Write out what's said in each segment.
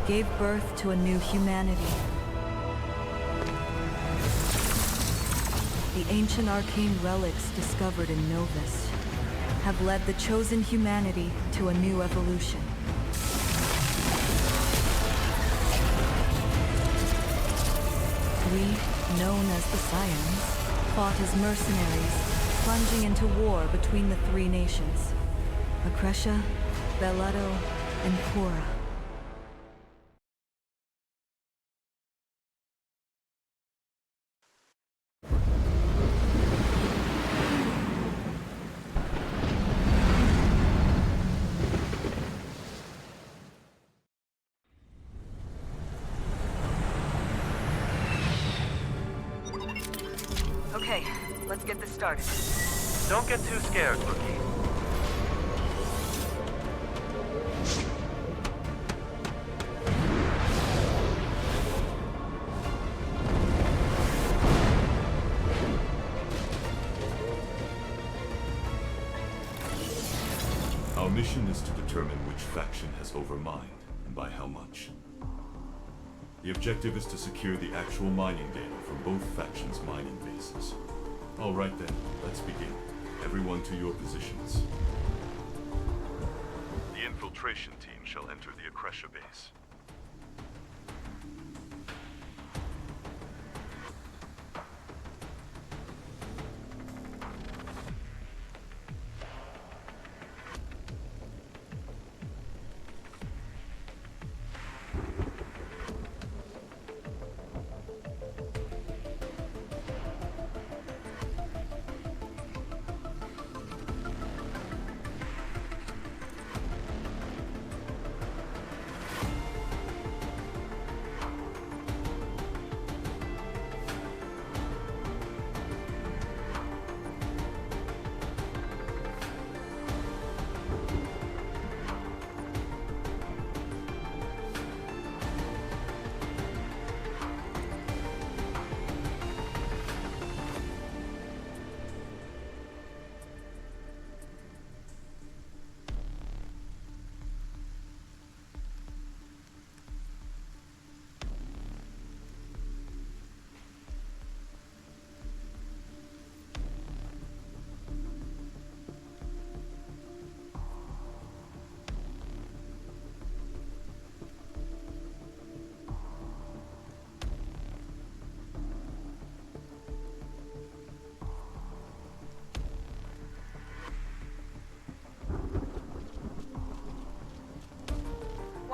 gave birth to a new humanity. The ancient arcane relics discovered in Novus have led the chosen humanity to a new evolution. We, known as the Scions, fought as mercenaries, plunging into war between the three nations, Akresha, Belado, and Cora. Okay, let's get this started. Don't get too scared, rookie. Our mission is to determine which faction has overmined, and by how much. The objective is to secure the actual mining data from both factions' mining bases. All right then, let's begin. Everyone to your positions. The infiltration team shall enter the Akresha base.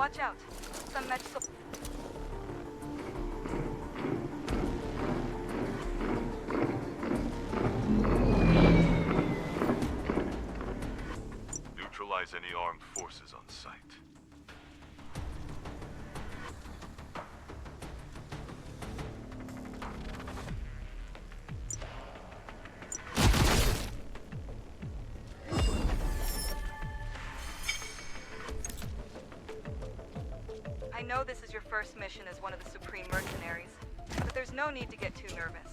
Watch out. Some magical... Neutralize any armed forces on site. I know this is your first mission as one of the Supreme Mercenaries, but there's no need to get too nervous.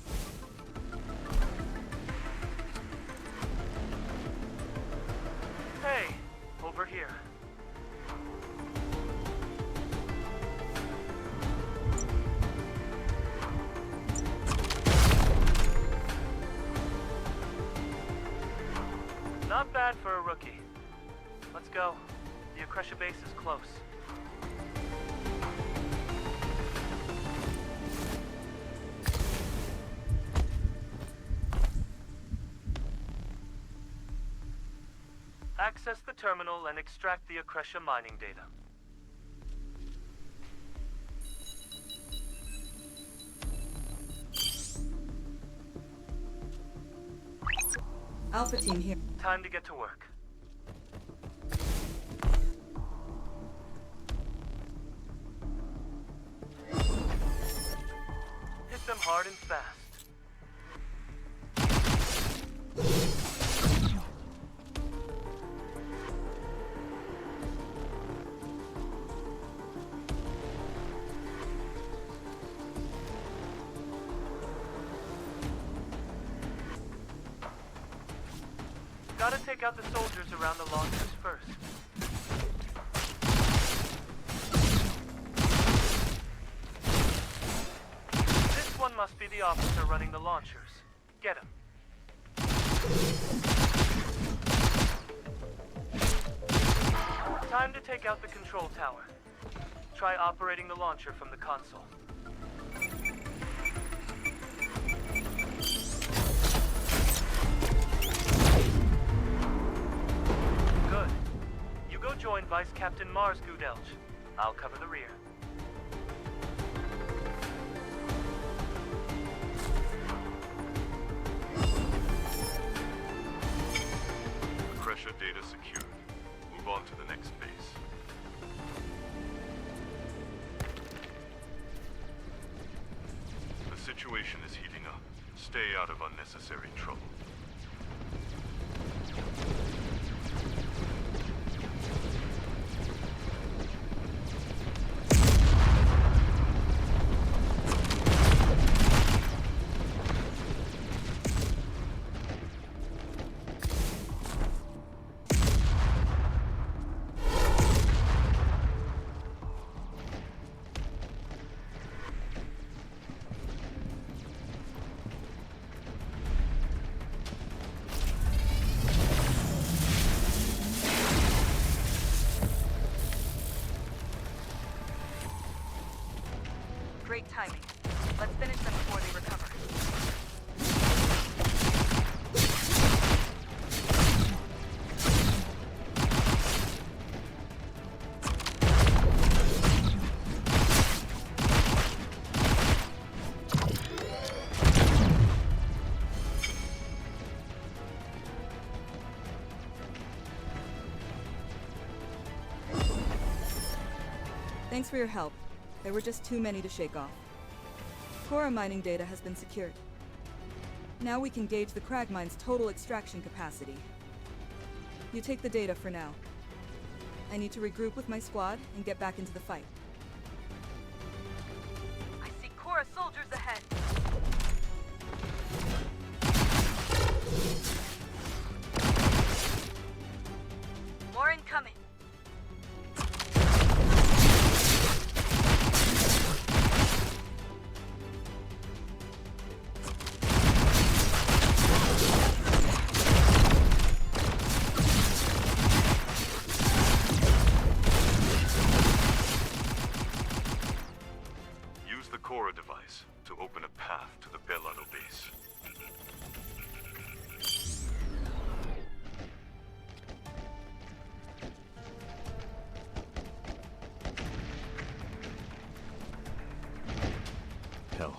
Hey, over here. Not bad for a rookie. Let's go. The Akresha base is close. Access the terminal and extract the Akresha mining data. Alpha team here. Time to get to work. Hit them hard and fast. Gotta take out the soldiers around the launchers first. must be the officer running the launchers. Get him. Time to take out the control tower. Try operating the launcher from the console. Good. You go join Vice Captain Mars Gudelj. I'll cover the rear. Pressure data secured. Move on to the next base. The situation is heating up. Stay out of unnecessary trouble. Great timing. Let's finish them before they recover. Thanks for your help. There were just too many to shake off. Core mining data has been secured. Now we can gauge the crag mine's total extraction capacity. You take the data for now. I need to regroup with my squad and get back into the fight. I see Cora soldiers ahead. More incoming. Device to open a path to the Belado base. Hell,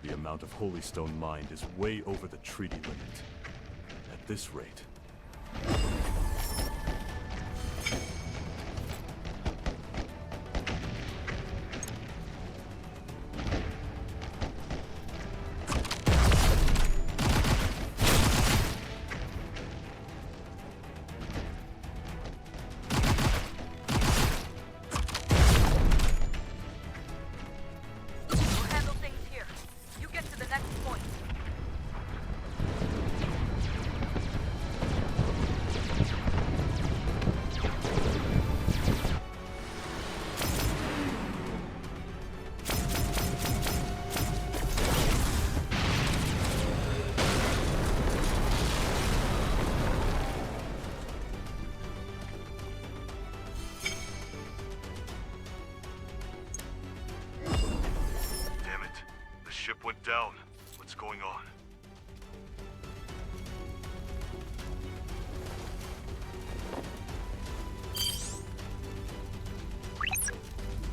the amount of Holy Stone mined is way over the treaty limit. At this rate, ship went down. What's going on?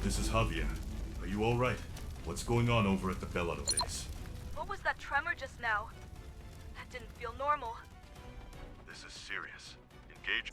This is Javier. Are you all right? What's going on over at the Belado base? What was that tremor just now? That didn't feel normal. This is serious. Engage.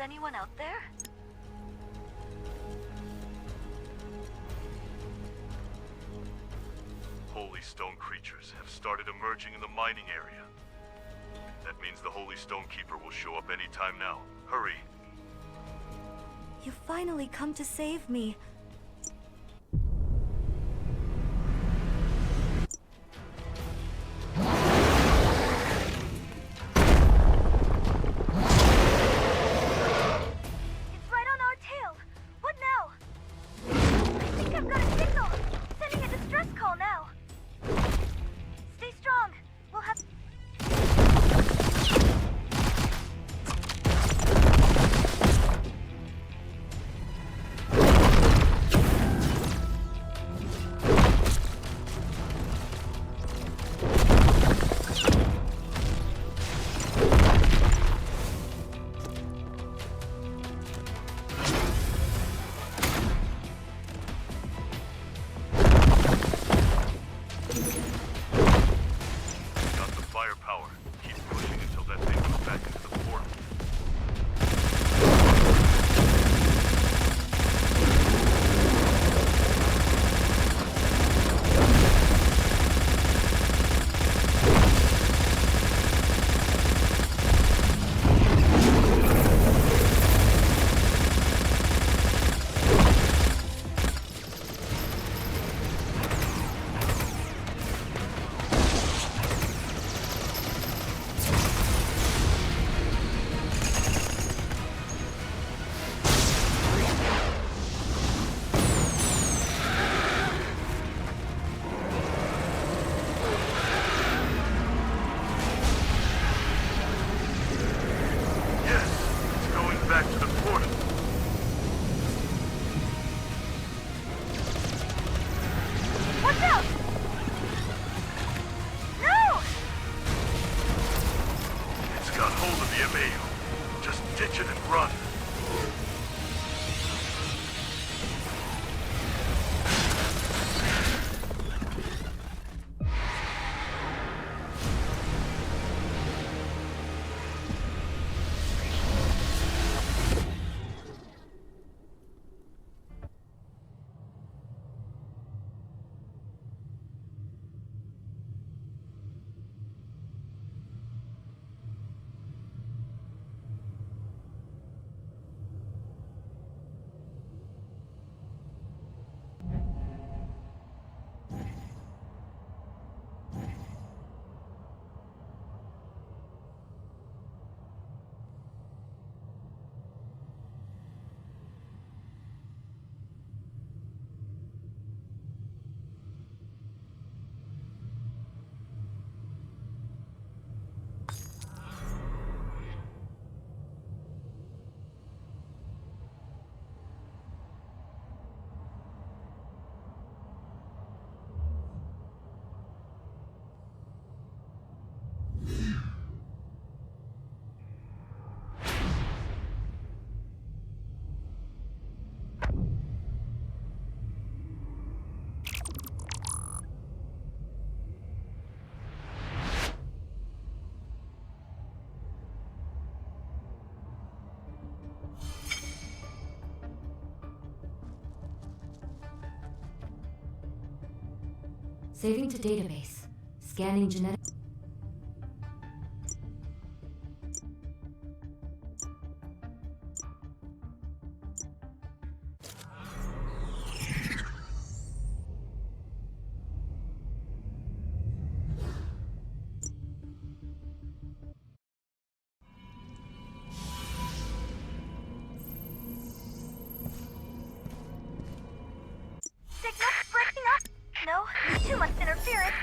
anyone out there? Holy Stone creatures have started emerging in the mining area. That means the Holy Stone Keeper will show up any time now. Hurry! You finally come to save me. It's right on our tail. What now? I think I've got a signal. Sending a distress call now. Stay strong. We'll have... Got the firepower. Keep pushing until that thing goes back into the portal. Yes, it's going back to the portal. Watch out! No! It's got hold of the MAU. Just ditch it and run. Saving to database. Scanning genetic. Signal breaking up. No, too much interference.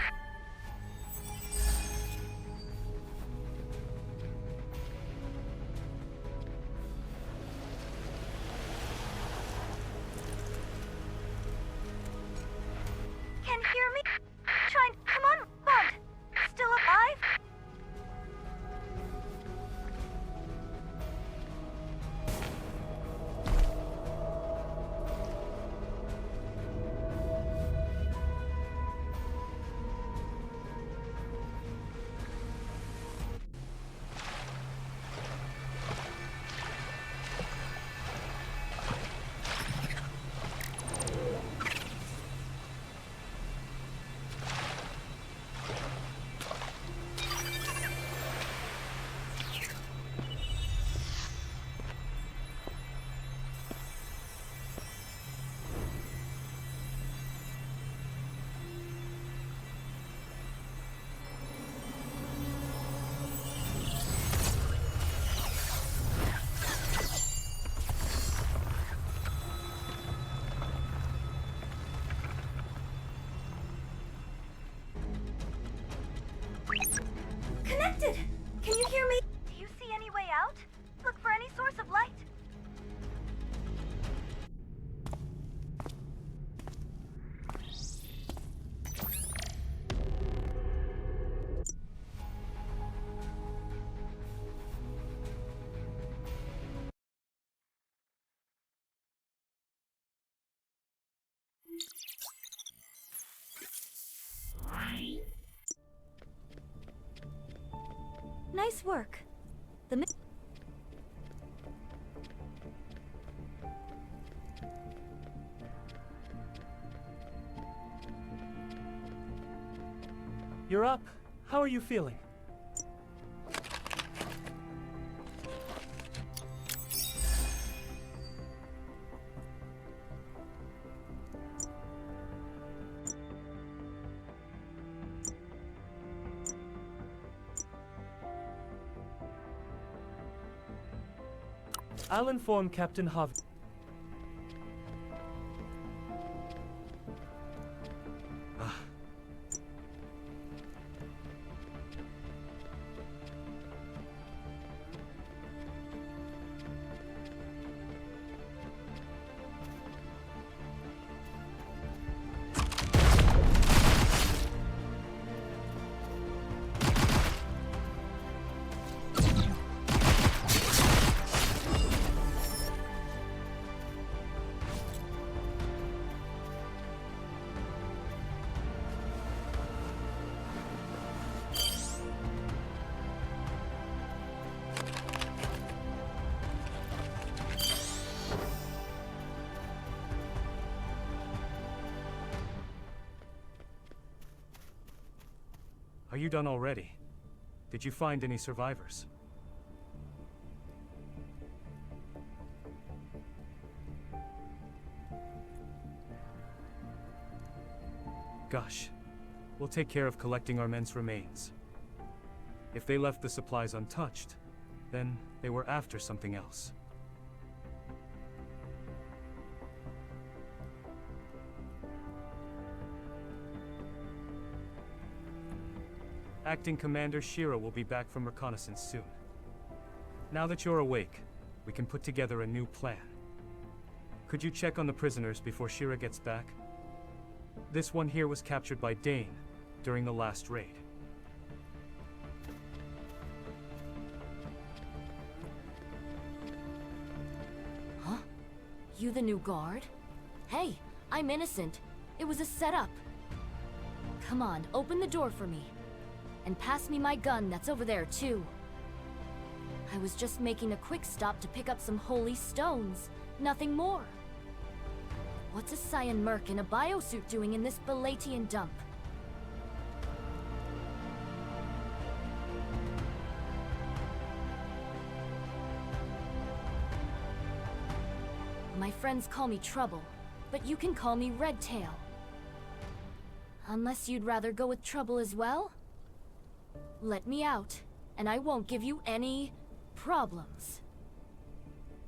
Nice work. The You're up. How are you feeling? I'll inform Captain Harvey. Are you done already? Did you find any survivors? Gosh, we'll take care of collecting our men's remains. If they left the supplies untouched, then they were after something else. Acting Commander Shira will be back from reconnaissance soon. Now that you're awake, we can put together a new plan. Could you check on the prisoners before Shira gets back? This one here was captured by Dane during the last raid. Huh? You the new guard? Hey, I'm innocent. It was a setup. Come on, open the door for me. And pass me my gun that's over there, too. I was just making a quick stop to pick up some holy stones. Nothing more. What's a Cyan Merc in a biosuit doing in this Balatian dump? My friends call me Trouble, but you can call me Redtail. Unless you'd rather go with Trouble as well? Let me out, and I won't give you any problems.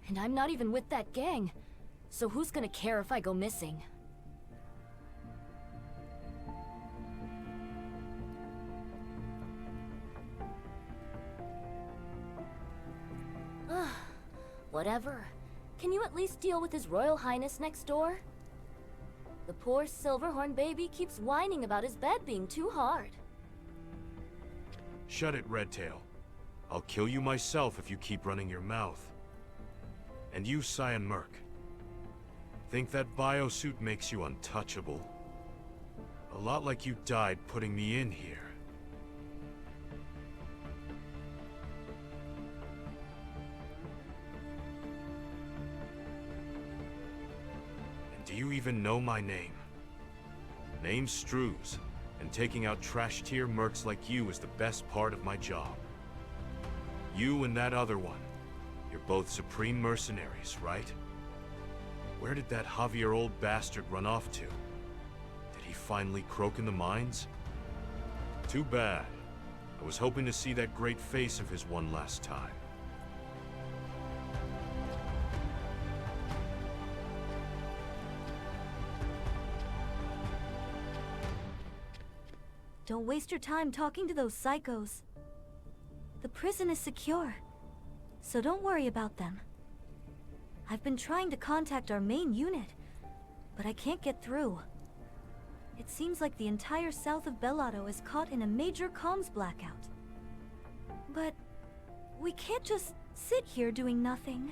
And I'm not even with that gang, so who's gonna care if I go missing? Whatever. Can you at least deal with His Royal Highness next door? The poor Silverhorn baby keeps whining about his bed being too hard. Shut it, Redtail. I'll kill you myself if you keep running your mouth. And you, Cyan Merc. Think that biosuit makes you untouchable? A lot like you died putting me in here. And do you even know my name? Name's Strews. And taking out trash-tier mercs like you is the best part of my job. You and that other one, you're both supreme mercenaries, right? Where did that Javier old bastard run off to? Did he finally croak in the mines? Too bad. I was hoping to see that great face of his one last time. Don't waste your time talking to those psychos. The prison is secure, so don't worry about them. I've been trying to contact our main unit, but I can't get through. It seems like the entire south of Bellotto is caught in a major comms blackout. But we can't just sit here doing nothing.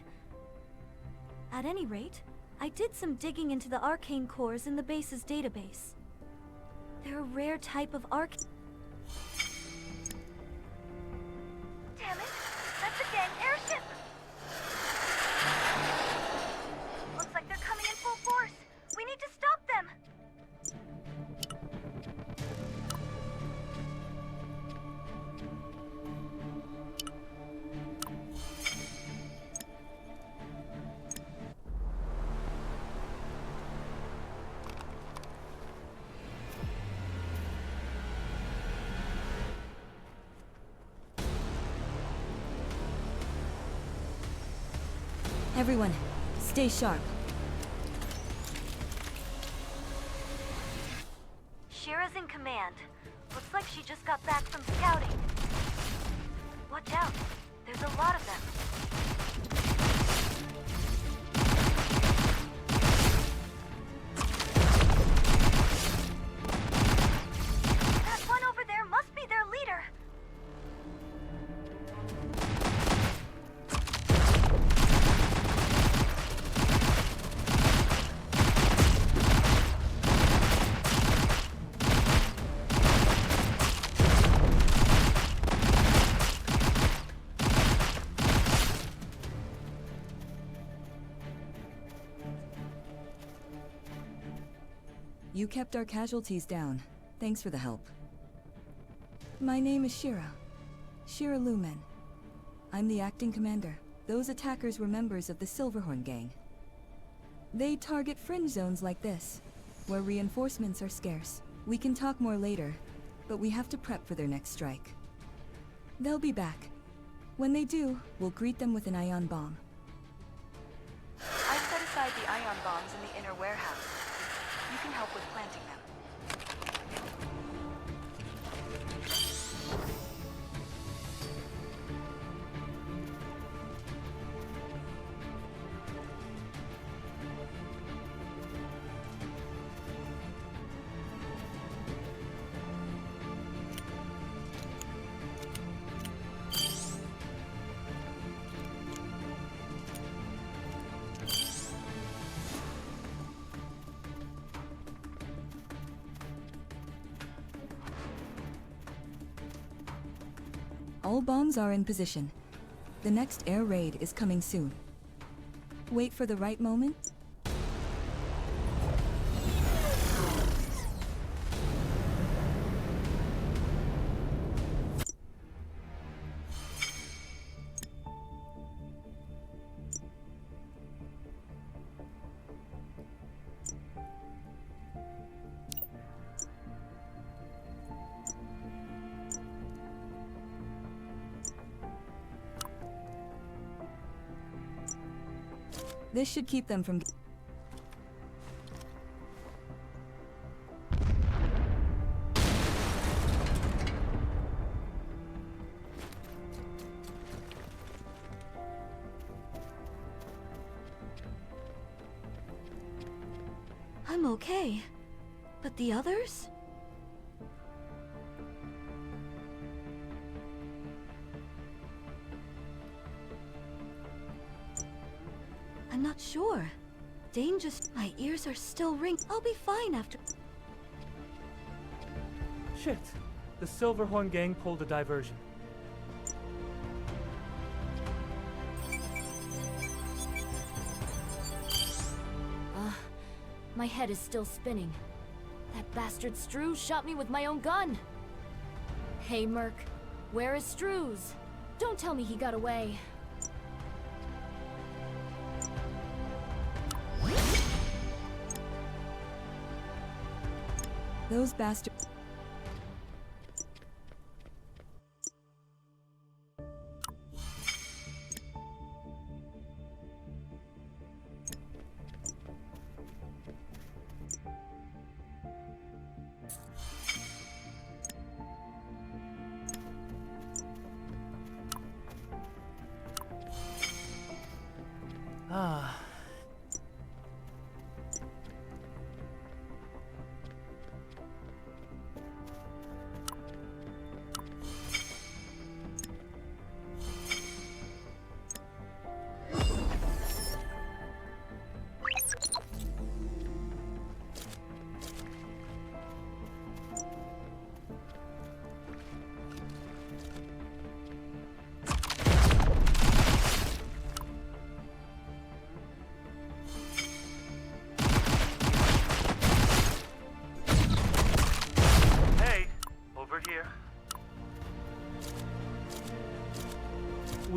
At any rate, I did some digging into the arcane cores in the base's database. They're a rare type of arcane. Damn it! That's a gang airship! Looks like they're coming in full force. We need to stop them! Everyone, stay sharp. Shira's in command. Looks like she just got back from scouting. Watch out. There's a lot of them. That one over there must be their leader. You kept our casualties down. Thanks for the help. My name is Shira. Shira Lumen. I'm the acting commander. Those attackers were members of the Silverhorn gang. They target fringe zones like this, where reinforcements are scarce. We can talk more later, but we have to prep for their next strike. They'll be back. When they do, we'll greet them with an ion bomb. I've set aside the ion bombs in the inner warehouse. You can help with planting them. All bombs are in position. The next air raid is coming soon. Wait for the right moment. This should keep them from... I'm okay. But the others? I'm not sure. Dane just... My ears are still ringing. I'll be fine after... Shit! The Silverhorn gang pulled a diversion. My head is still spinning. That bastard Strews shot me with my own gun! Hey, Merc. Where is Strews? Don't tell me he got away. Those bastards... Ah.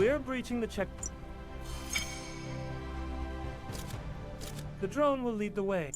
We're breaching the check. The drone will lead the way.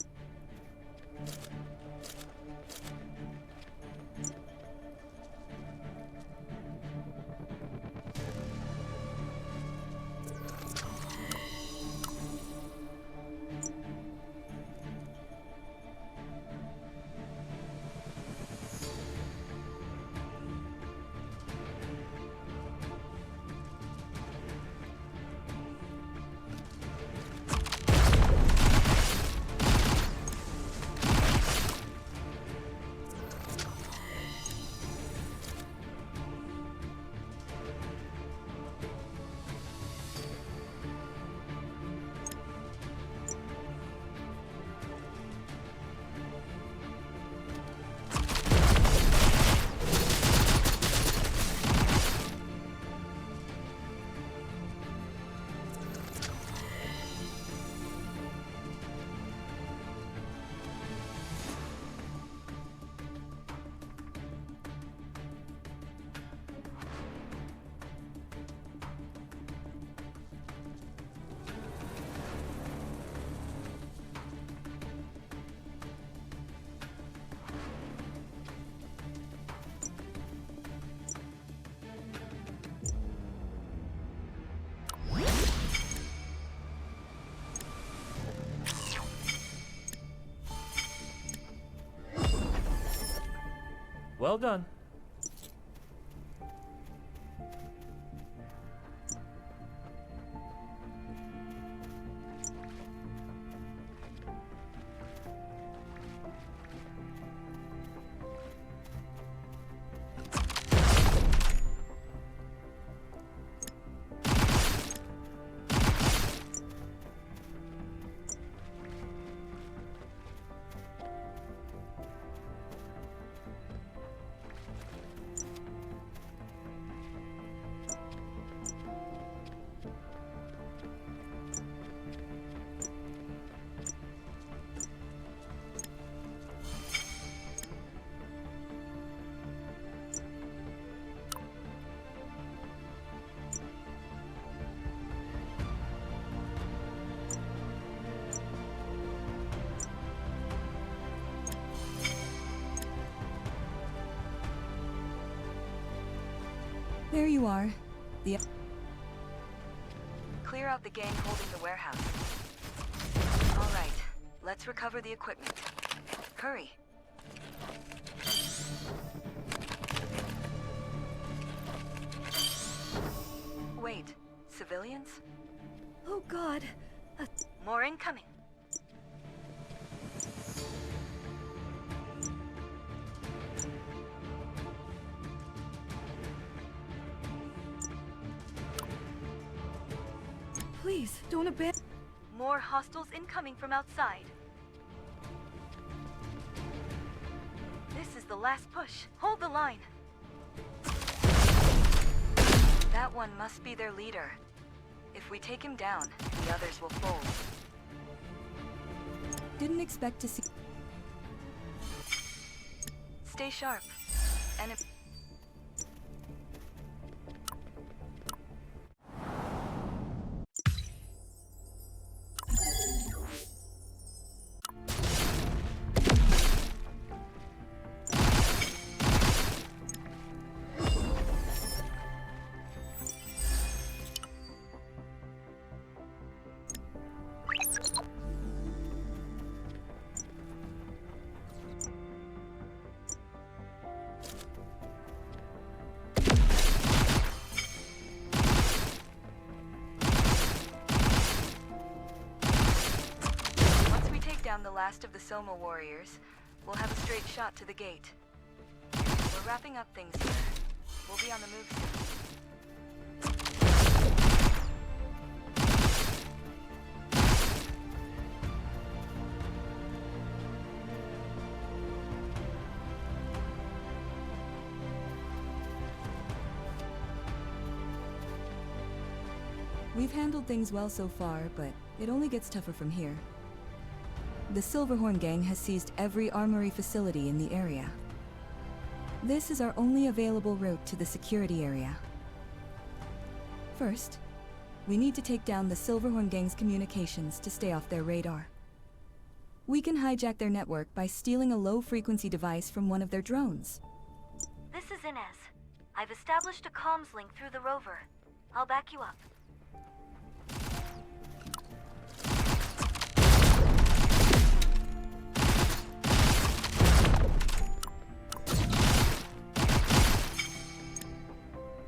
Well done. There you are. Clear out the gang holding the warehouse. All right, let's recover the equipment. Hurry. Wait, civilians? Oh God. More incoming. Please, don't abandon. More hostiles incoming from outside. This is the last push. Hold the line. That one must be their leader. If we take him down, the others will fold. Didn't expect to see. Stay sharp. And if the last of the Soma warriors, we'll have a straight shot to the gate. We're wrapping up things here. We'll be on the move soon. We've handled things well so far, but it only gets tougher from here. The Silverhorn gang has seized every armory facility in the area. This is our only available route to the security area. First, we need to take down the Silverhorn Gang's communications to stay off their radar. We can hijack their network by stealing a low-frequency device from one of their drones. This is Inez. I've established a comms link through the rover. I'll back you up.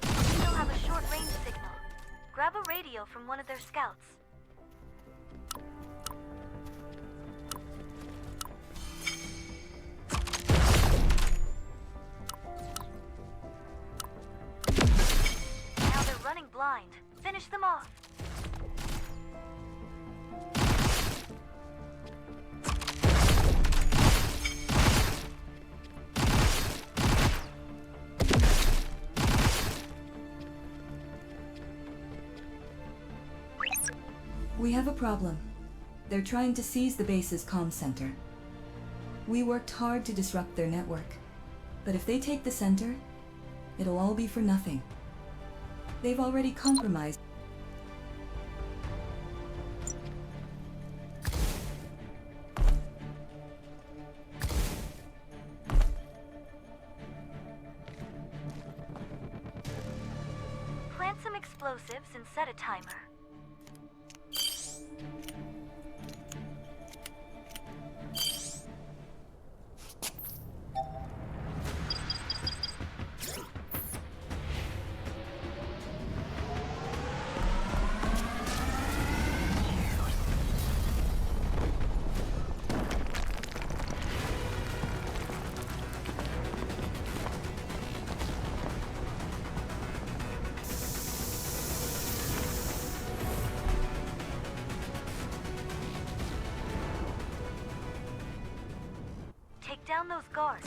Still have a short-range signal. Grab a radio from one of their scouts. Now they're running blind. Finish them off. We have a problem. They're trying to seize the base's comm center. We worked hard to disrupt their network, but if they take the center, it'll all be for nothing. They've already compromised. Plant some explosives and set a timer. Take down those guards.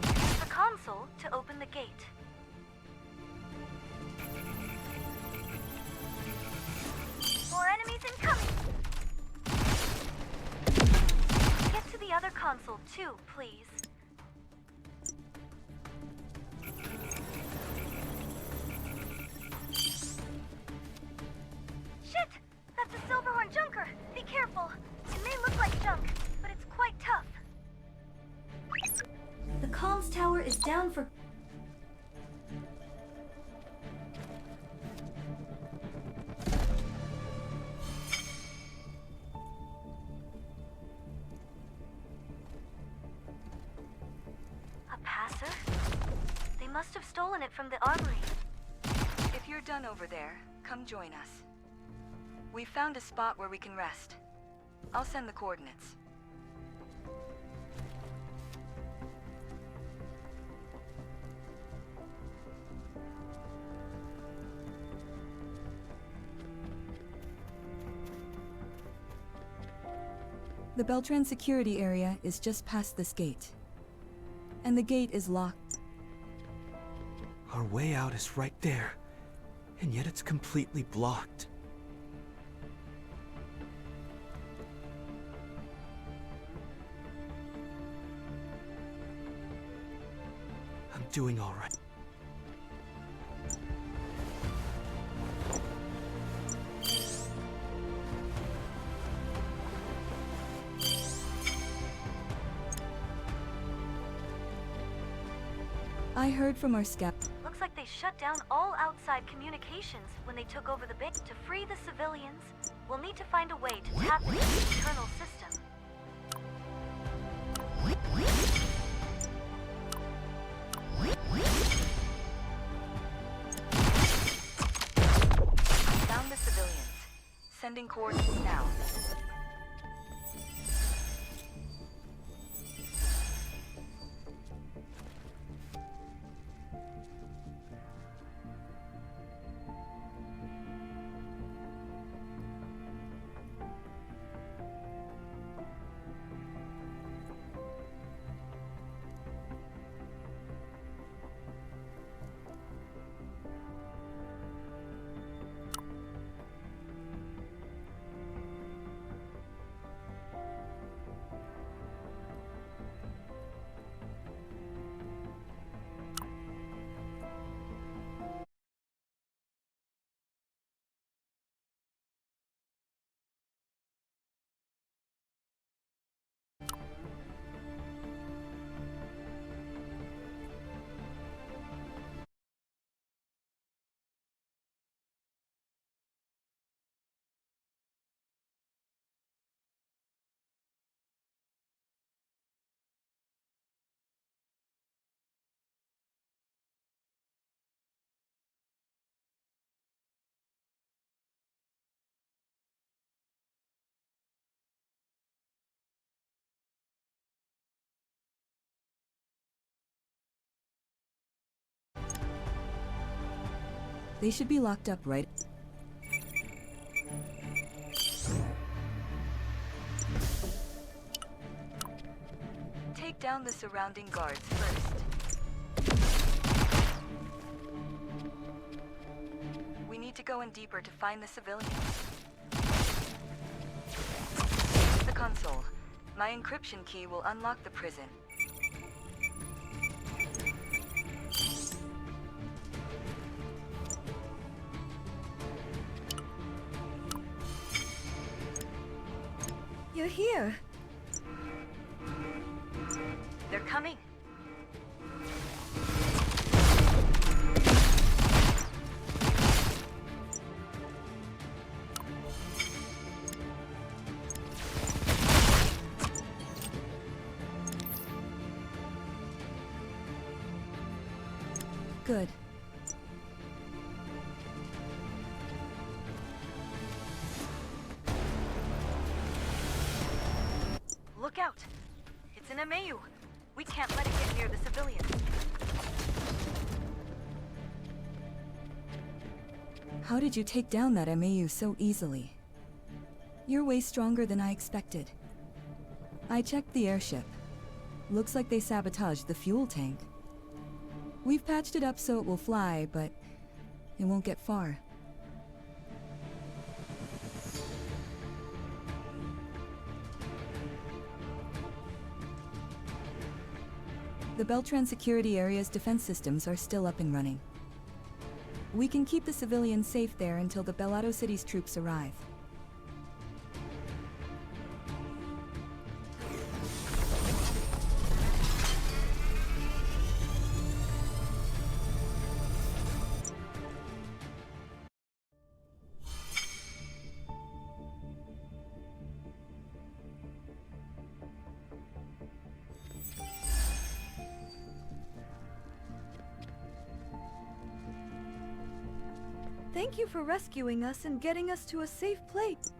Use the console to open the gate. More enemies incoming! Get to the other console too, please. Shit! That's a Silverhorn junker! Be careful! It may look like junk, but it's quite tough. The comms tower is down for... A passer? They must have stolen it from the armory. If you're done over there, come join us. We found a spot where we can rest. I'll send the coordinates. The Beltran security area is just past this gate. And the gate is locked. Our way out is right there, and yet it's completely blocked. I'm doing all right. I heard from our scout. Looks like they shut down all outside communications when they took over the base. To free the civilians, we'll need to find a way to tap into the internal system. Found the civilians. Sending coordinates now. They should be locked up, right? Take down the surrounding guards first. We need to go in deeper to find the civilians. The console. My encryption key will unlock the prison. You're here. They're coming. Good. Look out! It's an MAU. We can't let it get near the civilians. How did you take down that MAU so easily? You're way stronger than I expected. I checked the airship. Looks like they sabotaged the fuel tank. We've patched it up so it will fly, but it won't get far. The Beltran security area's defense systems are still up and running. We can keep the civilians safe there until the Bellado City's troops arrive. Thank you for rescuing us and getting us to a safe place.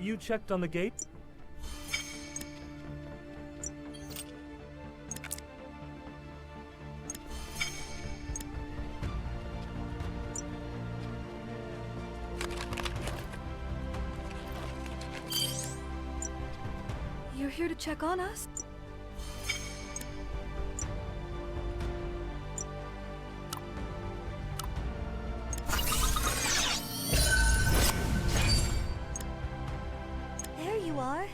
You checked on the gate? You're here to check on us? There you are.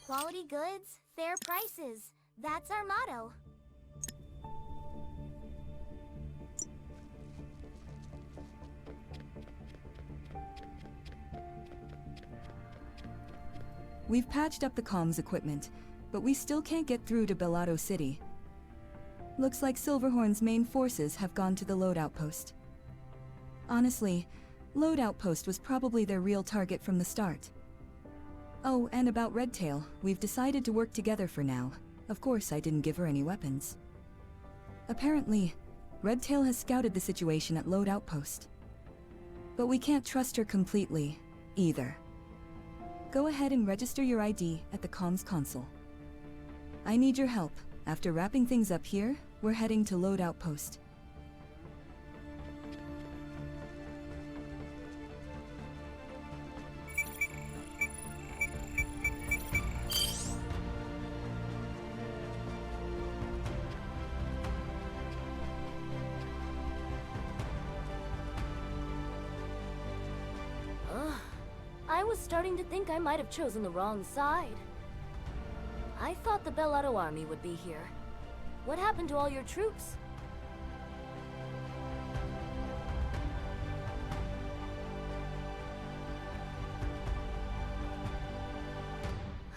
Quality goods, fair prices. That's our motto. We've patched up the comms equipment, but we still can't get through to Bellado City. Looks like Silverhorn's main forces have gone to the load outpost. Honestly, load outpost was probably their real target from the start. Oh, and about Redtail, we've decided to work together for now. Of course, I didn't give her any weapons. Apparently, Redtail has scouted the situation at load outpost. But we can't trust her completely, either. Go ahead and register your ID at the comms console. I need your help. After wrapping things up here, we're heading to load outpost. I was starting to think I might have chosen the wrong side. I thought the Bellado army would be here. What happened to all your troops?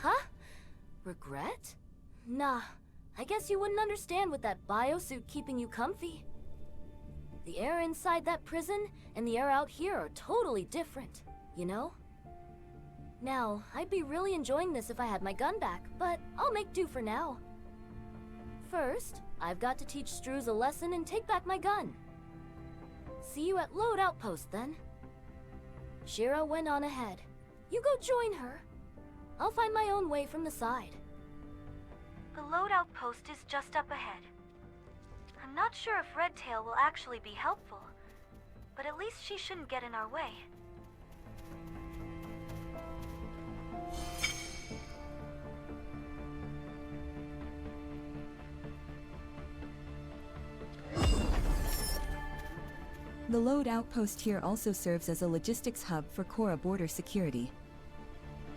Huh? Regret? regret? Nah, I guess you wouldn't understand with that biosuit keeping you comfy. The air inside that prison and the air out here are totally different, you know? Now, I'd be really enjoying this if I had my gun back, but I'll make do for now. First, I've got to teach Struz a lesson and take back my gun. See you at Load Outpost, then. Shira went on ahead. You go join her. I'll find my own way from the side. The loadout post is just up ahead. I'm not sure if Redtail will actually be helpful, but at least she shouldn't get in our way. The load outpost here also serves as a logistics hub for Korra border security.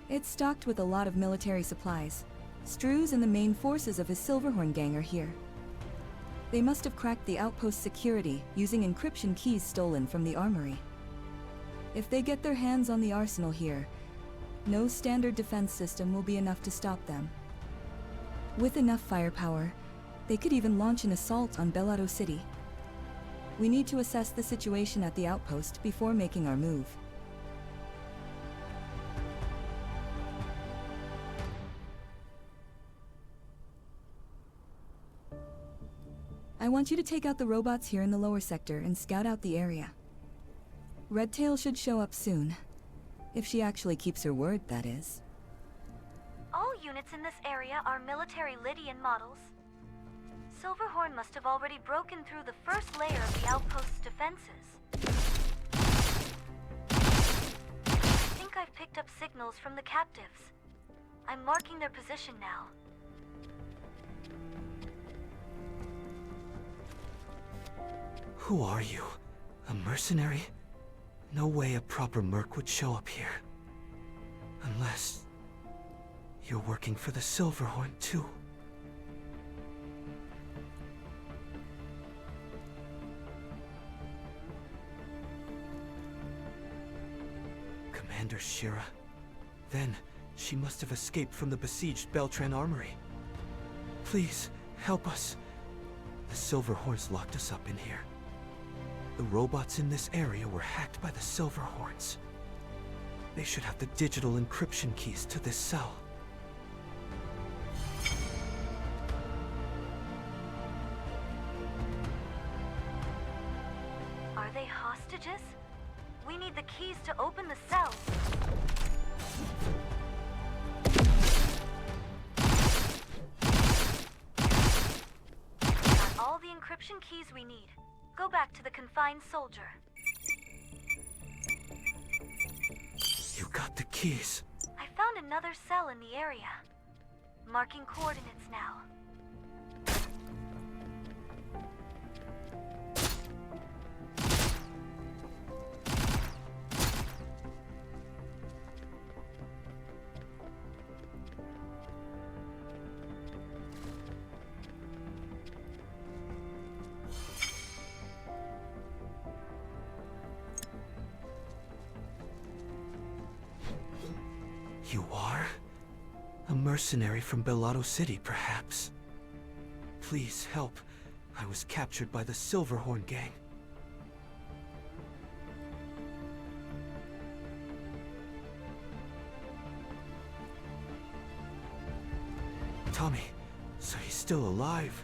It's stocked with a lot of military supplies. Struz and the main forces of his Silverhorn gang are here. They must have cracked the outpost security using encryption keys stolen from the armory. If they get their hands on the arsenal here, no standard defense system will be enough to stop them. With enough firepower, they could even launch an assault on Bellado City. We need to assess the situation at the outpost before making our move. I want you to take out the robots here in the lower sector and scout out the area. Redtail should show up soon. If she actually keeps her word, that is. All units in this area are military Lydian models. Silverhorn must have already broken through the first layer of the outpost's defenses. I think I've picked up signals from the captives. I'm marking their position now. Who are you? A mercenary? No way a proper merc would show up here. Unless... you're working for the Silverhorn, too. Commander Shira. Then, she must have escaped from the besieged Beltran Armory. Please, help us. The Silverhorns locked us up in here. The robots in this area were hacked by the Silverhorns. They should have the digital encryption keys to this cell. Are they hostages? We need the keys to open the cells. Got all the encryption keys we need. Go back to the confined soldier. You got the keys. I found another cell in the area. Marking coordinates now. You are? A mercenary from Bellado City, perhaps? Please help. I was captured by the Silverhorn gang. Tommy, so he's still alive.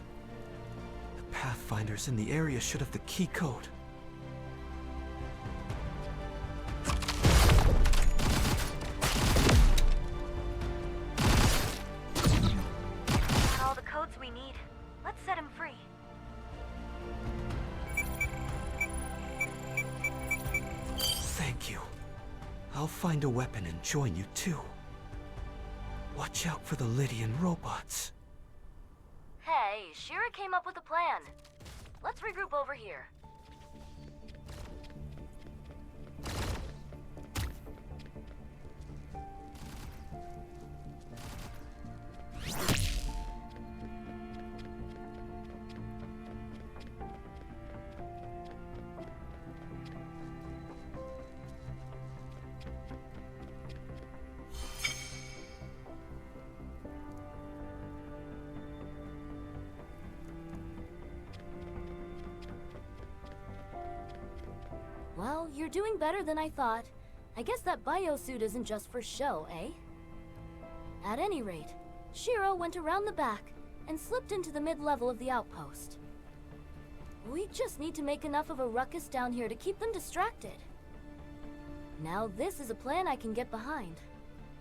The Pathfinders in the area should have the key code. Got all the codes we need. Let's set him free. Thank you. I'll find a weapon and join you too. Watch out for the Lydian robots. Hey, Shira came up with a plan. Let's regroup over here. Well, you're doing better than I thought. I guess that biosuit isn't just for show, eh? At any rate, Shiro went around the back and slipped into the mid-level of the outpost. We just need to make enough of a ruckus down here to keep them distracted. Now this is a plan I can get behind.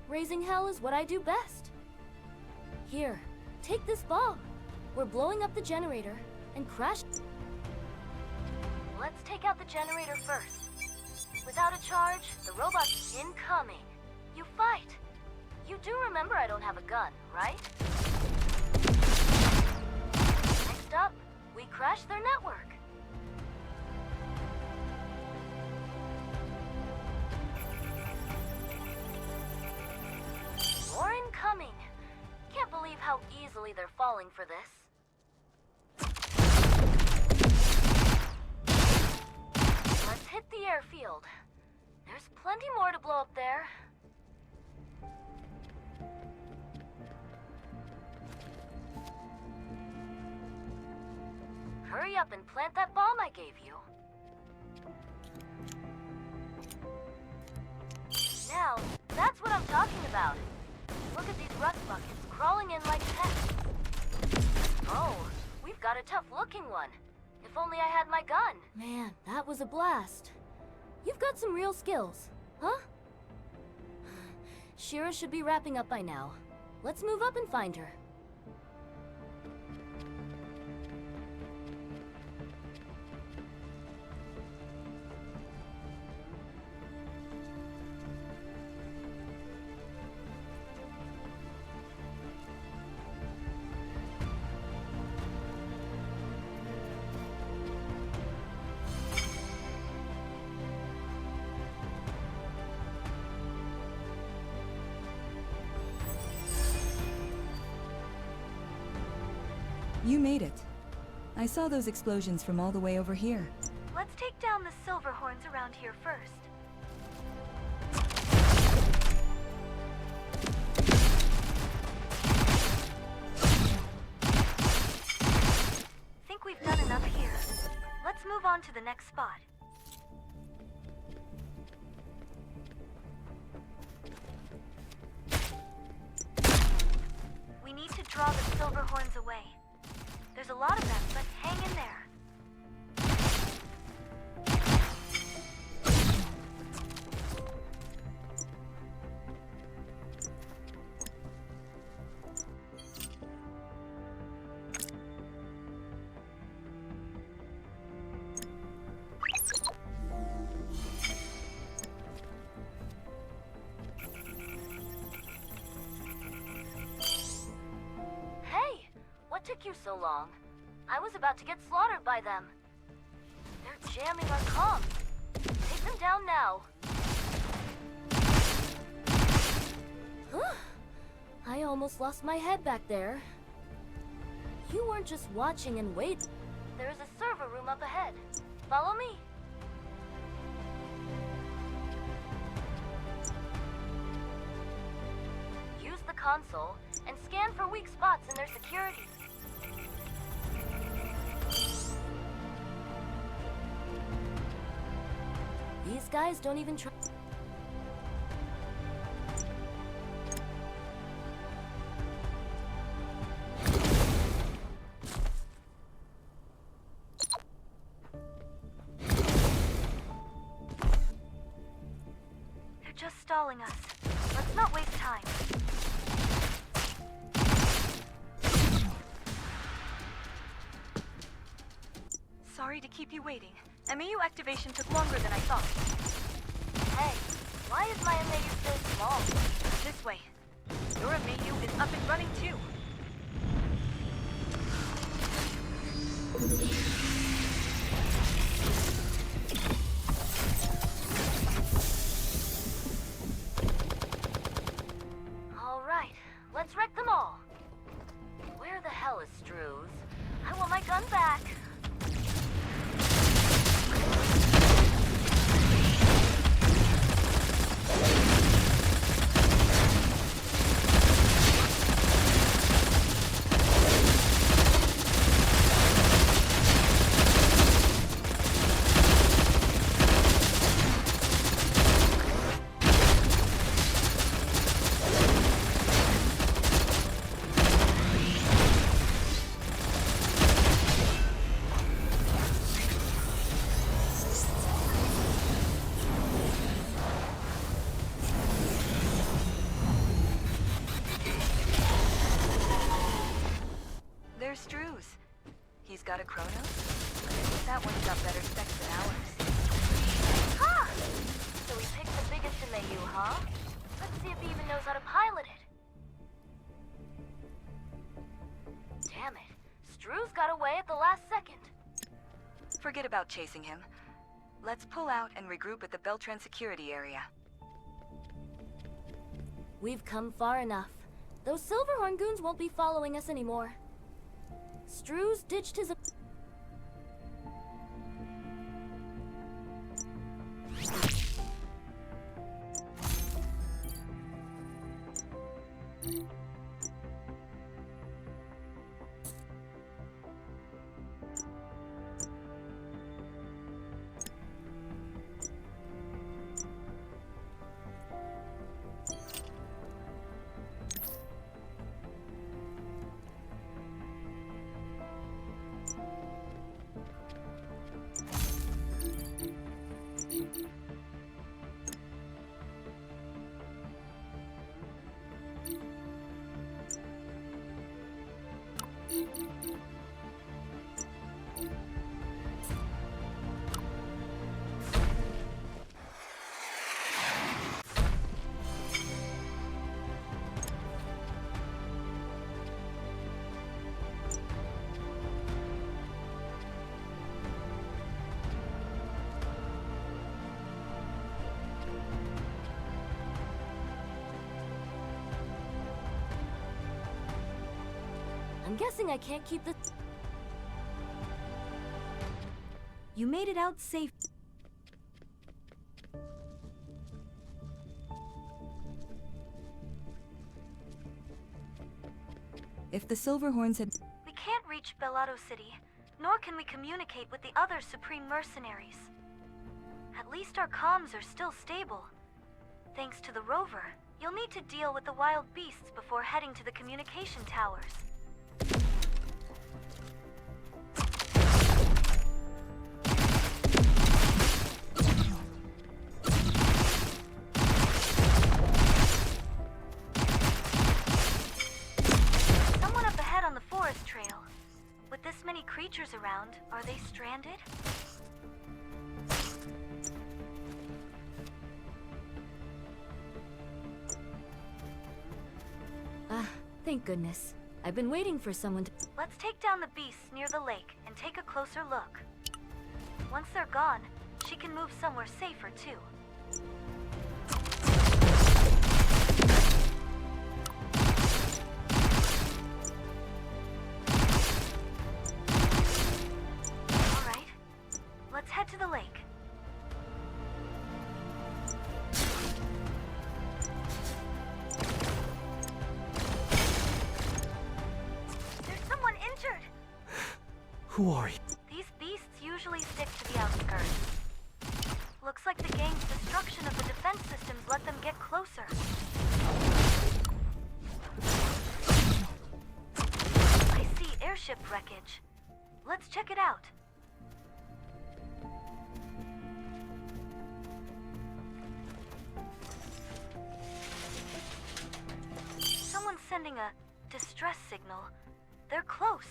Raising hell is what I do best. Here, take this bomb. We're blowing up the generator and crash. Let's take out the generator first. Without a charge, the robot's incoming. You fight. You do remember I don't have a gun, right? Next up, we crash their network. More incoming. Can't believe how easily they're falling for this. Let's hit the airfield. There's plenty more to blow up there. Hurry up and plant that bomb I gave you. Now, that's what I'm talking about. Look at these rust buckets crawling in like pests. Oh, we've got a tough-looking one. If only I had my gun. Man, that was a blast. You've got some real skills, huh? Shira should be wrapping up by now. Let's move up and find her. You made it. I saw those explosions from all the way over here. Let's take down the silver horns around here first. Think we've done enough here. Let's move on to the next spot. We need to draw the silver horns away. There's a lot of them, but hang in there. Hey, what took you so long? I was about to get slaughtered by them. They're jamming our comms. Take them down now. Huh? I almost lost my head back there. You weren't just watching and waiting. There's a server room up ahead. Follow me. Use the console and scan for weak spots in their security. These guys don't even try. They're just stalling us. Let's not waste time. Sorry to keep you waiting. MAU activation took longer than I thought. Hey, why is my MAU so small? This way. Your MAU is up and running too. All right, let's wreck them all. Where the hell is Struze? I want my gun back. got a Chronos? But I think that one's got better specs than ours. Ha! So he picked the biggest in the U, huh? Let's see if he even knows how to pilot it. Damn it. Stru's got away at the last second. Forget about chasing him. Let's pull out and regroup at the Beltran security area. We've come far enough. Those Silverhorn goons won't be following us anymore. Stru's ditched his... I'm guessing I can't keep the... You made it out safe. If the Silverhorns had... We can't reach Bellotto City, nor can we communicate with the other Supreme Mercenaries. At least our comms are still stable. Thanks to the rover, you'll need to deal with the wild beasts before heading to the communication towers. Someone up ahead on the forest trail. With this many creatures around, are they stranded? Thank goodness. I've been waiting for someone to... Let's take down the beasts near the lake and take a closer look. Once they're gone, she can move somewhere safer too. All right, let's head to the lake. Who are you? These beasts usually stick to the outskirts. Looks like the gang's destruction of the defense systems let them get closer. I see airship wreckage. Let's check it out. Someone's sending a distress signal. They're close.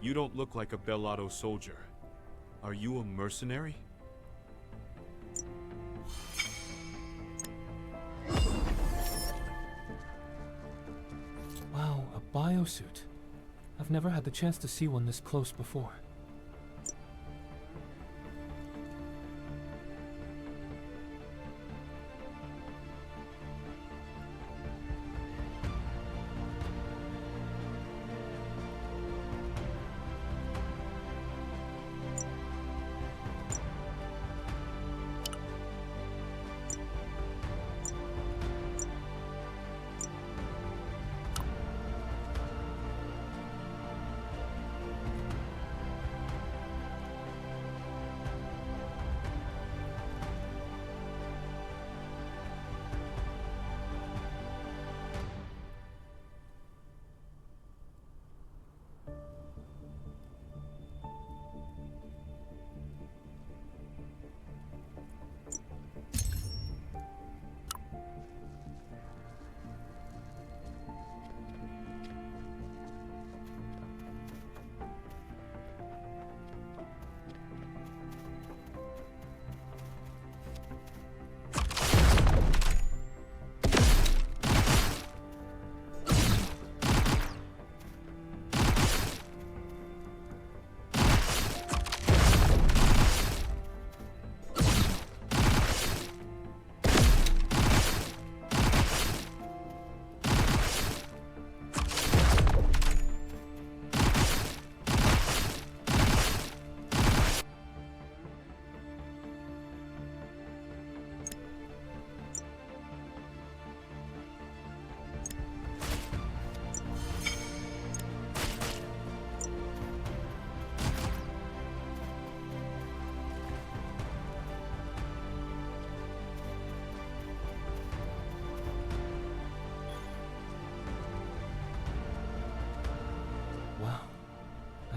You don't look like a Bellotto soldier. Are you a mercenary? Wow, a biosuit. I've never had the chance to see one this close before.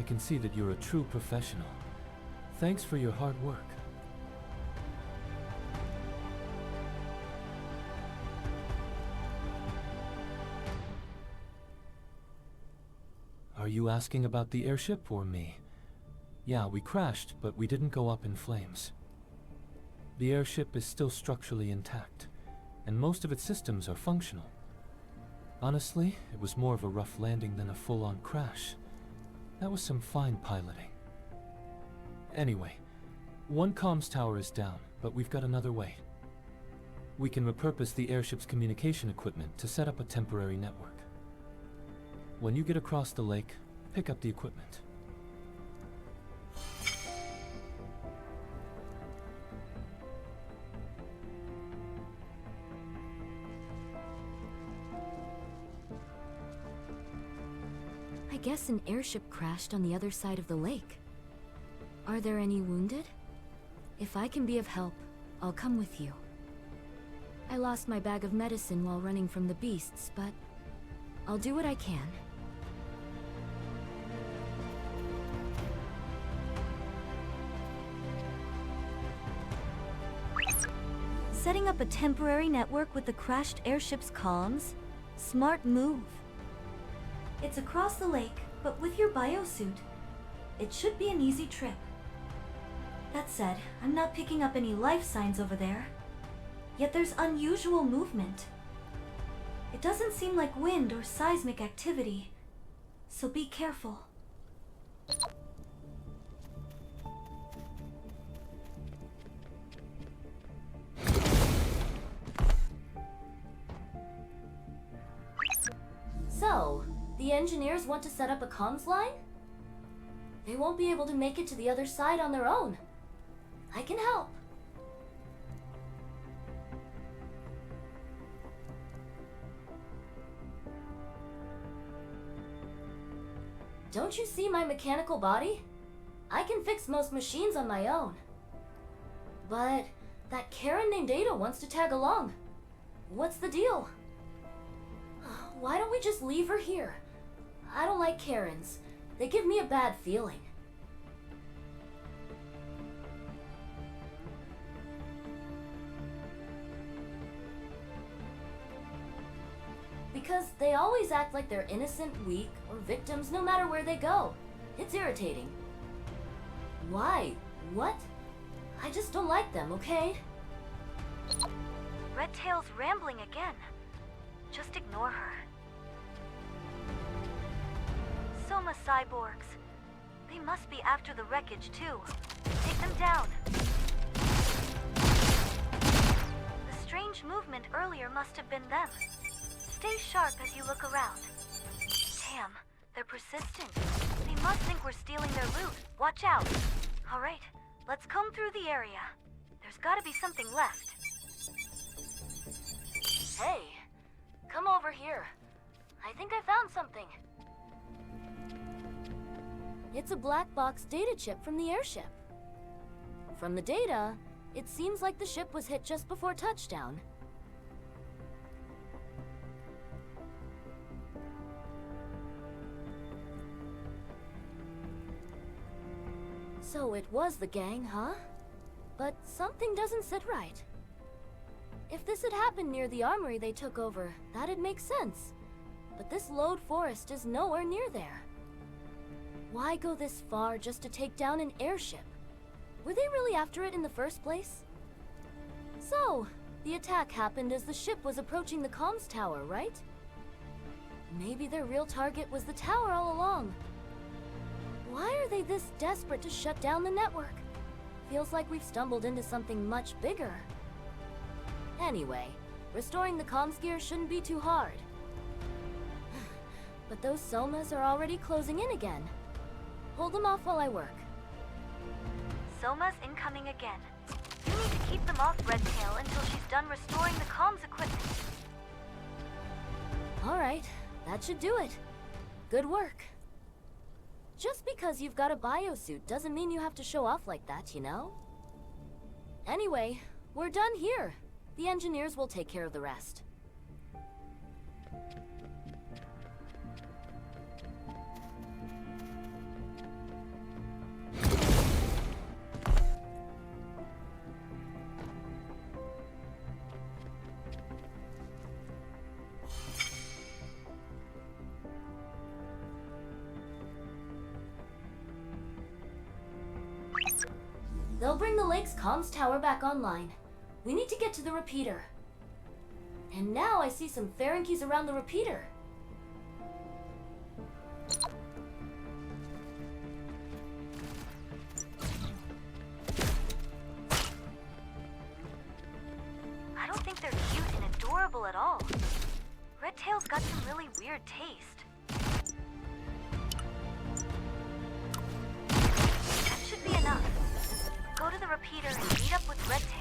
can see that you're a true professional. Thanks for your hard work. Are you asking about the airship or me? Yeah, we crashed, but we didn't go up in flames. The airship is still structurally intact, and most of its systems are functional. Honestly, it was more of a rough landing than a full-on crash. That was some fine piloting. Anyway, one comms tower is down, but we've got another way. We can repurpose the airship's communication equipment to set up a temporary network. When you get across the lake, pick up the equipment. I guess an airship crashed on the other side of the lake. Are there any wounded? If I can be of help, I'll come with you. I lost my bag of medicine while running from the beasts, but I'll do what I can. Setting up a temporary network with the crashed airship's comms? Smart move. It's across the lake, but with your biosuit, it should be an easy trip. That said, I'm not picking up any life signs over there. Yet there's unusual movement. It doesn't seem like wind or seismic activity, so be careful. So, the engineers want to set up a comms line? They won't be able to make it to the other side on their own. I can help. Don't you see my mechanical body? I can fix most machines on my own. But that Karen named Ada wants to tag along. What's the deal? Why don't we just leave her here? I don't like Karens. They give me a bad feeling. Because they always act like they're innocent, weak, or victims no matter where they go. It's irritating. Why? What? I just don't like them, okay? Redtail's rambling again. Just ignore her. Soma cyborgs. They must be after the wreckage too. Take them down. The strange movement earlier must have been them. Stay sharp as you look around. Damn, they're persistent. They must think we're stealing their loot. Watch out. Alright, let's comb through the area. There's gotta be something left. Hey, come over here. I think I found something. It's a black box data chip from the airship. From the data, it seems like the ship was hit just before touchdown. So it was the gang, huh? But something doesn't sit right. If this had happened near the armory they took over, that'd make sense. But this lowed forest is nowhere near there. Why go this far just to take down an airship? Were they really after it in the first place? So, the attack happened as the ship was approaching the comms tower, right? Maybe their real target was the tower all along. Why are they this desperate to shut down the network? Feels like we've stumbled into something much bigger. Anyway, restoring the comms gear shouldn't be too hard. But those Somas are already closing in again. Hold them off while I work. Soma's incoming again. You need to keep them off Redtail until she's done restoring the comms equipment. Alright, that should do it. Good work. Just because you've got a biosuit doesn't mean you have to show off like that, you know? Anyway, we're done here. The engineers will take care of the rest. They'll bring the lake's comms tower back online. We need to get to the repeater. And now I see some Ferengies around the repeater. I don't think they're cute and adorable at all. Redtail's got some really weird taste. That should be enough. Go to the repeater and meet up with Redtail.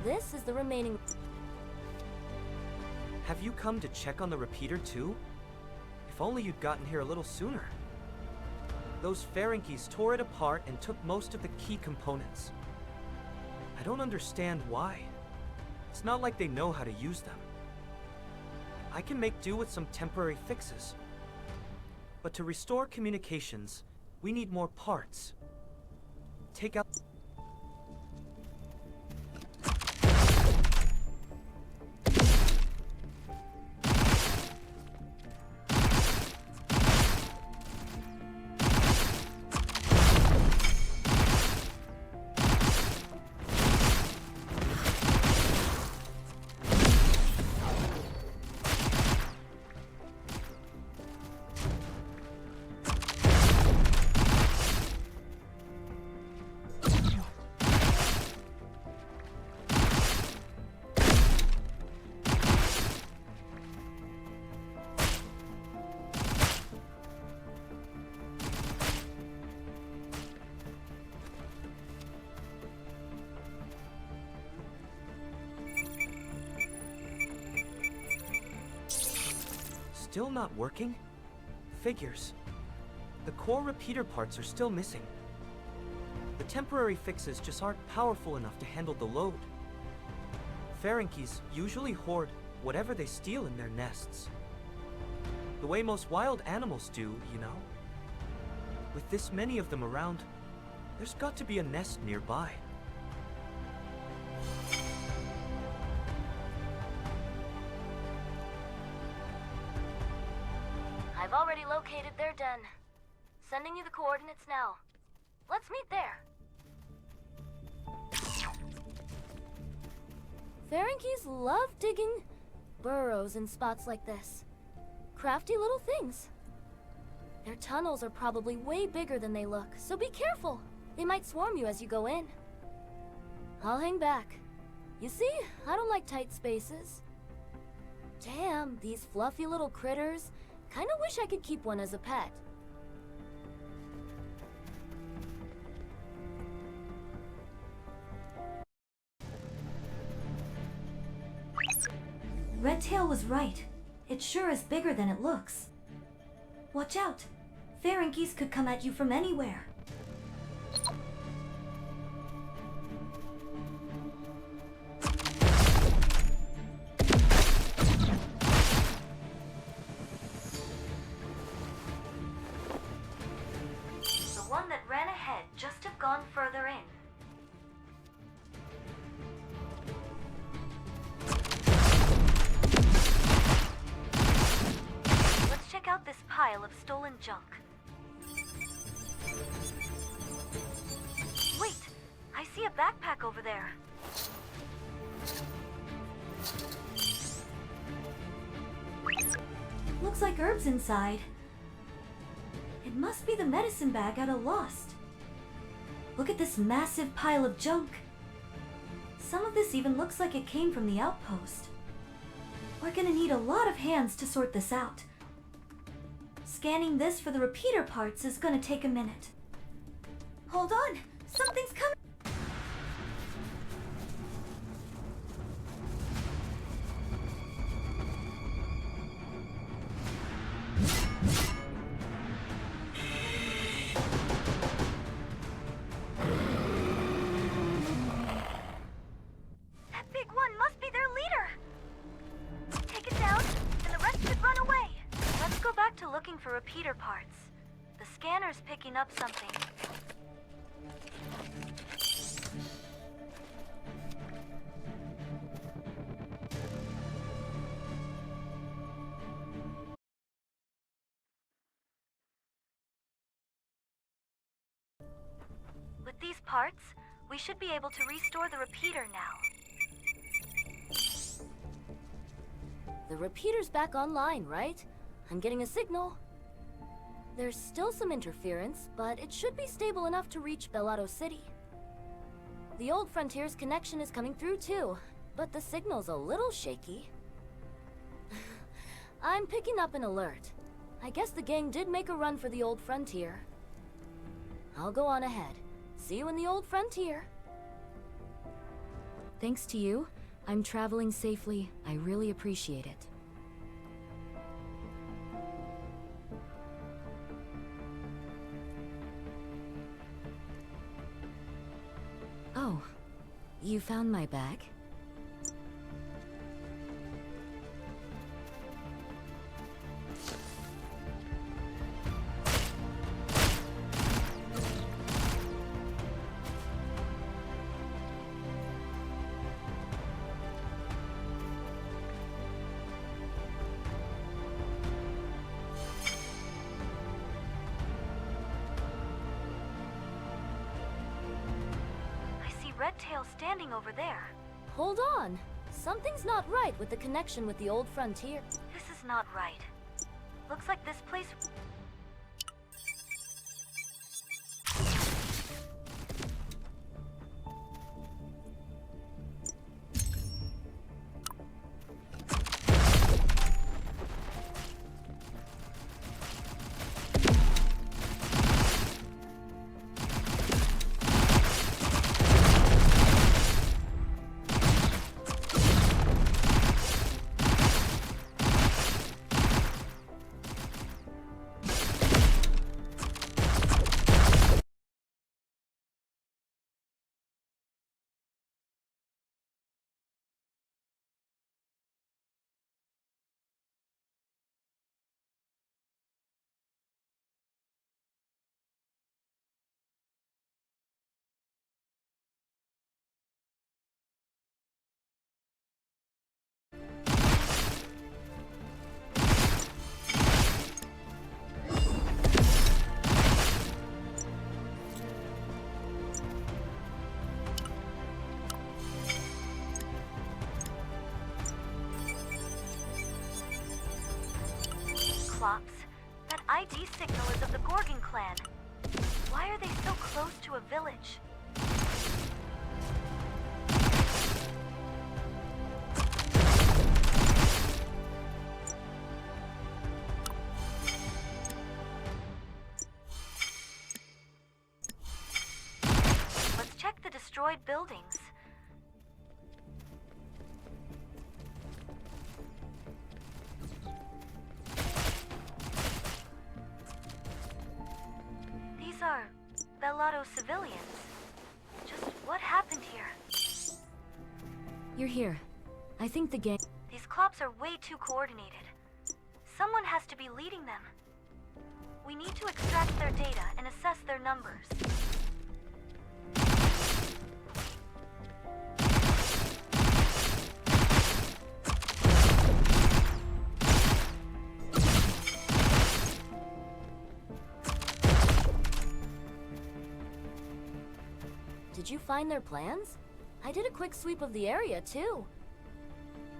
This is the remaining... Have you come to check on the repeater too? If only you'd gotten here a little sooner. Those Ferengies tore it apart and took most of the key components. I don't understand why. It's not like they know how to use them. I can make do with some temporary fixes. But to restore communications, we need more parts. Take out... Still not working? Figures. The core repeater parts are still missing. The temporary fixes just aren't powerful enough to handle the load. Ferengies usually hoard whatever they steal in their nests. The way most wild animals do, you know? With this many of them around, there's got to be a nest nearby. I've already located their den. Sending you the coordinates now. Let's meet there. Ferengies love digging burrows in spots like this. Crafty little things. Their tunnels are probably way bigger than they look, so be careful. They might swarm you as you go in. I'll hang back. You see, I don't like tight spaces. Damn, these fluffy little critters. Kinda wish I could keep one as a pet. Redtail was right. It sure is bigger than it looks. Watch out! Ferengies could come at you from anywhere. The one that ran ahead just have gone pile of stolen junk. Wait! I see a backpack over there. Looks like herbs inside. It must be the medicine bag Ada lost. Look at this massive pile of junk. Some of this even looks like it came from the outpost. We're gonna need a lot of hands to sort this out. Scanning this for the repeater parts is gonna take a minute. Hold on! Something's coming! That big one must be their leader! Take it down, and the rest should run away. Let's go back to looking for repeater parts. The scanner's picking up something. With these parts, we should be able to restore the repeater now. The repeater's back online, right? I'm getting a signal. There's still some interference, but it should be stable enough to reach Bellado City. The old Frontier's connection is coming through too, but the signal's a little shaky. I'm picking up an alert. I guess the gang did make a run for the old Frontier. I'll go on ahead. See you in the old Frontier. Thanks to you, I'm traveling safely. I really appreciate it. Oh, you found my bag? Redtail standing over there. Hold on. Something's not right with the connection with the old Frontier. This is not right. Looks like this place... That ID signal is of the Gorgon clan. Why are they so close to a village? Let's check the destroyed buildings. Are Bellado civilians. Just what happened here? You're here. I think the gang... These Klops are way too coordinated. Someone has to be leading them. We need to extract their data and assess their numbers. Did you find their plans? I did a quick sweep of the area, too.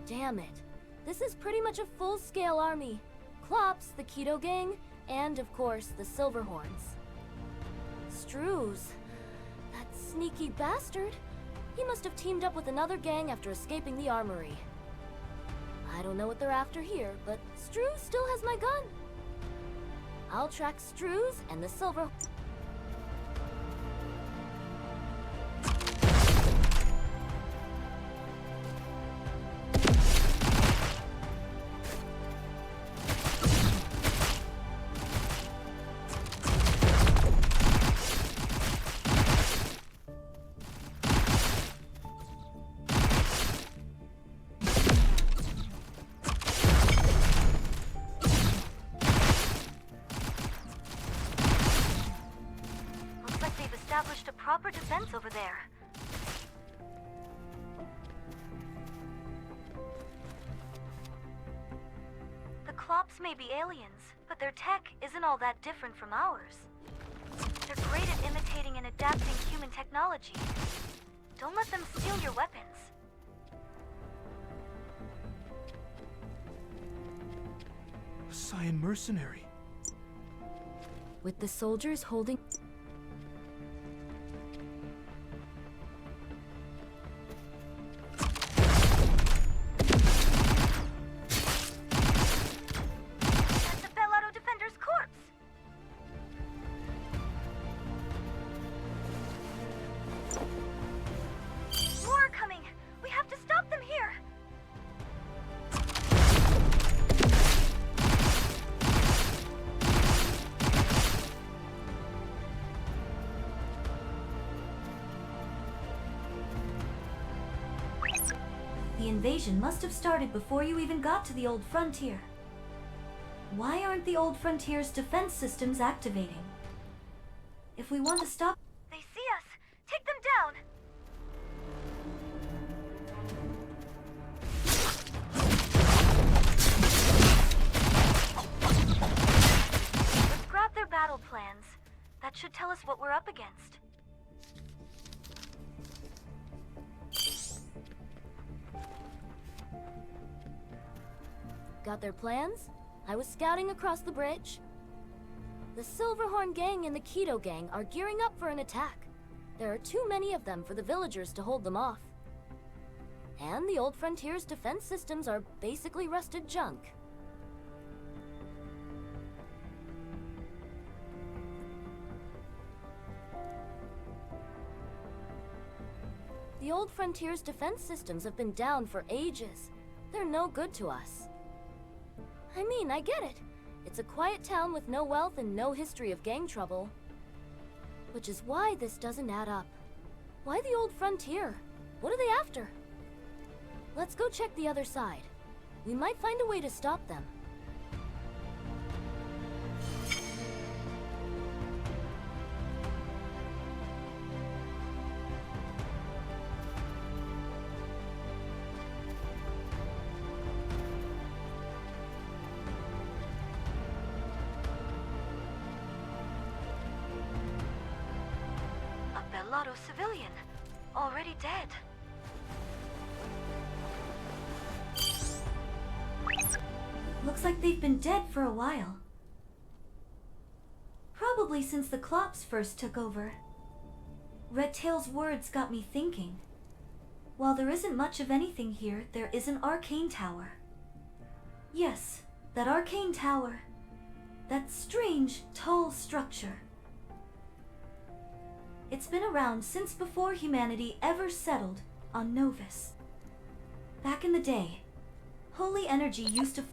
Damn it. This is pretty much a full-scale army. Klops, the Keto Gang, and, of course, the Silverhorns. Strews. That sneaky bastard. He must have teamed up with another gang after escaping the armory. I don't know what they're after here, but Strews still has my gun. I'll track Strews and the Silver... Established a proper defense over there. The Klops may be aliens, but their tech isn't all that different from ours. They're great at imitating and adapting human technology. Don't let them steal your weapons. A Saiyan mercenary. With the soldiers holding... The invasion must have started before you even got to the Old Frontier. Why aren't the Old Frontier's defense systems activating? If we want to stop... They see us! Take them down! Let's grab their battle plans. That should tell us what we're up against. Got their plans? I was scouting across the bridge. The Silverhorn Gang and the Keto Gang are gearing up for an attack. There are too many of them for the villagers to hold them off. And the Old Frontier's defense systems are basically rusted junk. The Old Frontier's defense systems have been down for ages. They're no good to us. I mean, I get it. It's a quiet town with no wealth and no history of gang trouble. Which is why this doesn't add up. Why the Old Frontier? What are they after? Let's go check the other side. We might find a way to stop them. Civilian, already dead. Looks like they've been dead for a while. Probably since the Klops first took over. Redtail's words got me thinking. While there isn't much of anything here, there is an arcane tower. Yes, that arcane tower. That strange, tall structure. It's been around since before humanity ever settled on Novus. Back in the day, holy energy used to...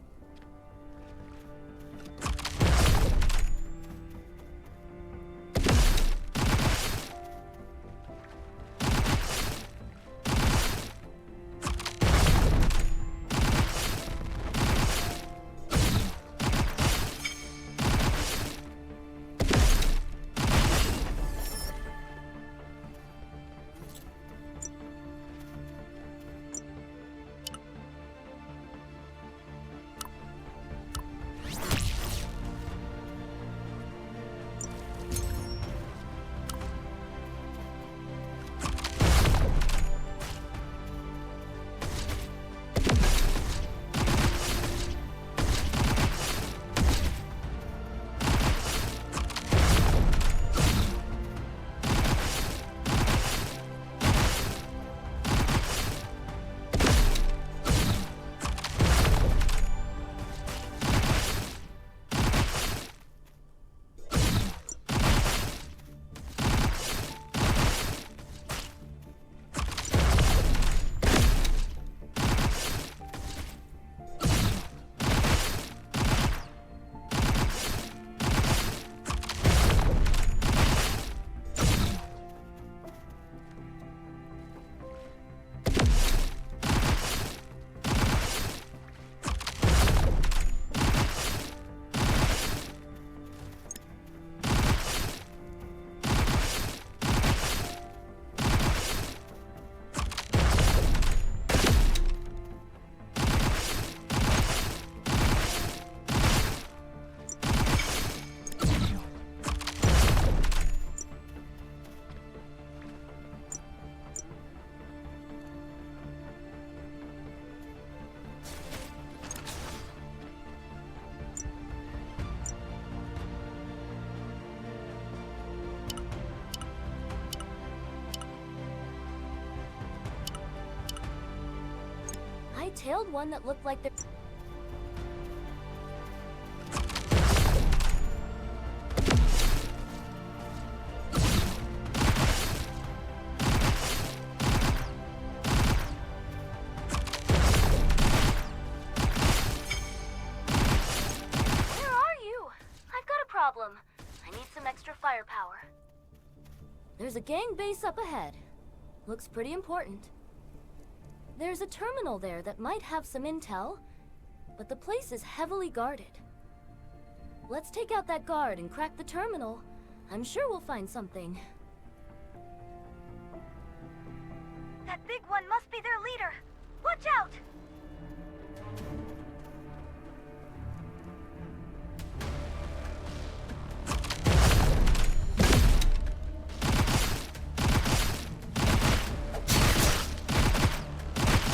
tailed one that looked like the... problem. I need some extra firepower. There's a gang base up ahead. Looks pretty important. There's a terminal there that might have some intel, but the place is heavily guarded. Let's take out that guard and crack the terminal. I'm sure we'll find something. That big one must be their leader. Watch out!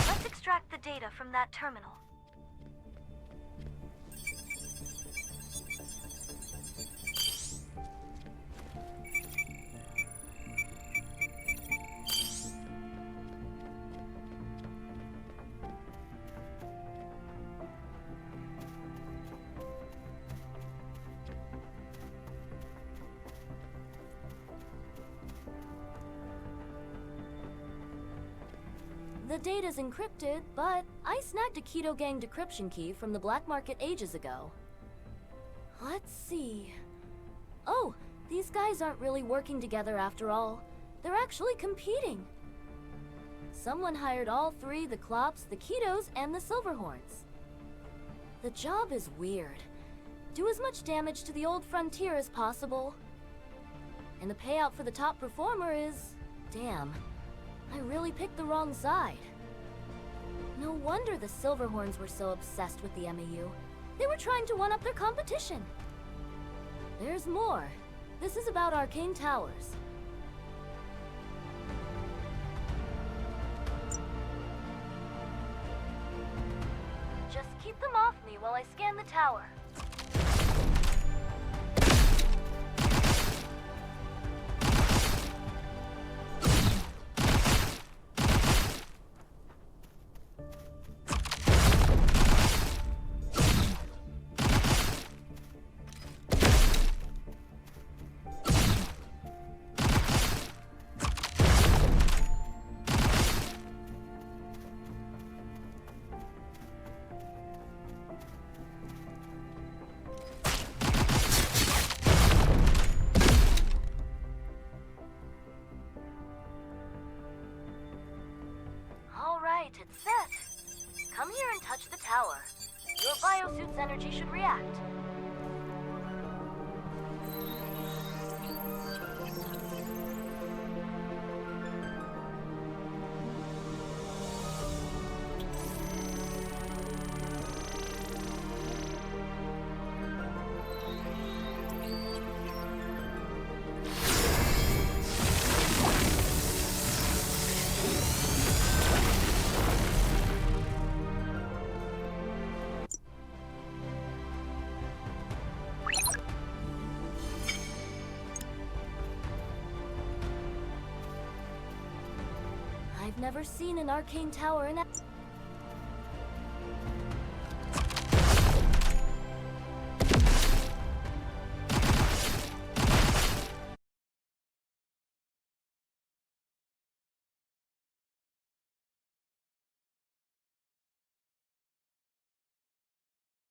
Let's extract the data from that terminal. The data's encrypted, but I snagged a Keto Gang decryption key from the black market ages ago. Let's see... Oh, these guys aren't really working together after all. They're actually competing. Someone hired all three, the Klops, the Ketos, and the Silverhorns. The job is weird. Do as much damage to the old frontier as possible. And the payout for the top performer is... Damn. I really picked the wrong side. No wonder the Silverhorns were so obsessed with the MAU. They were trying to one-up their competition. There's more. This is about Arcane Towers. Just keep them off me while I scan the tower. Alright, it's set. Come here and touch the tower. Your biosuit's energy should react. I've never seen an arcane tower in